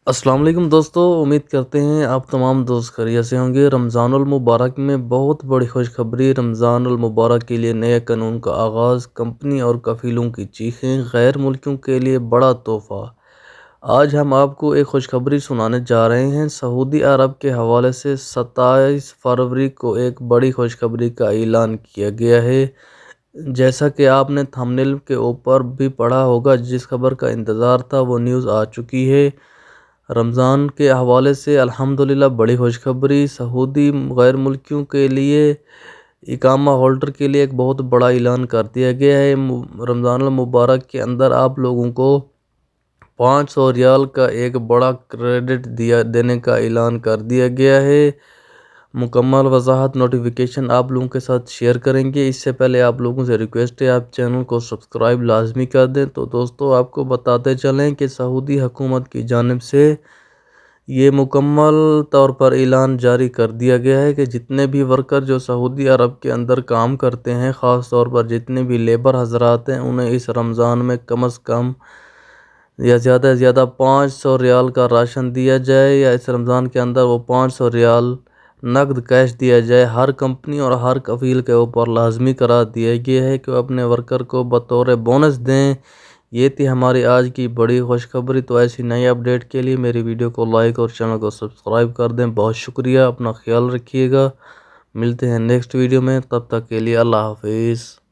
السلام علیکم دوستو، امید کرتے ہیں آپ تمام دوست خیریت سے ہوں گے۔ رمضان المبارک میں بہت بڑی خوشخبری۔ رمضان المبارک کے لیے نئے قانون کا آغاز، کمپنی اور کفیلوں کی چیخیں، غیر ملکیوں کے لیے بڑا تحفہ۔ آج ہم آپ کو ایک خوشخبری سنانے جا رہے ہیں۔ سعودی عرب کے حوالے سے 27 فروری کو ایک بڑی خوشخبری کا اعلان کیا گیا ہے۔ جیسا کہ آپ نے تھمبنیل کے اوپر بھی پڑھا ہوگا، جس خبر کا انتظار تھا وہ نیوز آ چکی ہے۔ رمضان کے حوالے سے الحمدللہ بڑی خوشخبری۔ سعودی غیر ملکیوں کے لیے اقامہ ہولڈر کے لیے ایک بہت بڑا اعلان کر دیا گیا ہے۔ رمضان المبارک کے اندر آپ لوگوں کو 500 ریال کا ایک بڑا کریڈٹ دینے کا اعلان کر دیا گیا ہے۔ مکمل وضاحت نوٹیفیکیشن آپ لوگوں کے ساتھ شیئر کریں گے۔ اس سے پہلے آپ لوگوں سے ریکویسٹ ہے، آپ چینل کو سبسکرائب لازمی کر دیں۔ تو دوستو، آپ کو بتاتے چلیں کہ سعودی حکومت کی جانب سے یہ مکمل طور پر اعلان جاری کر دیا گیا ہے کہ جتنے بھی ورکر جو سعودی عرب کے اندر کام کرتے ہیں، خاص طور پر جتنے بھی لیبر حضرات ہیں، انہیں اس رمضان میں کم از کم یا زیادہ سے زیادہ 500 ریال کا راشن دیا جائے، یا اس رمضان کے اندر وہ 500 ریال نقد کیش دیا جائے۔ ہر کمپنی اور ہر کفیل کے اوپر لازمی قرار دیا گیا ہے کہ وہ اپنے ورکر کو بطور بونس دیں۔ یہ تھی ہماری آج کی بڑی خوشخبری۔ تو ایسی نئی اپڈیٹ کے لیے میری ویڈیو کو لائک اور چینل کو سبسکرائب کر دیں۔ بہت شکریہ، اپنا خیال رکھیے گا۔ ملتے ہیں نیکسٹ ویڈیو میں، تب تک کے لیے اللہ حافظ۔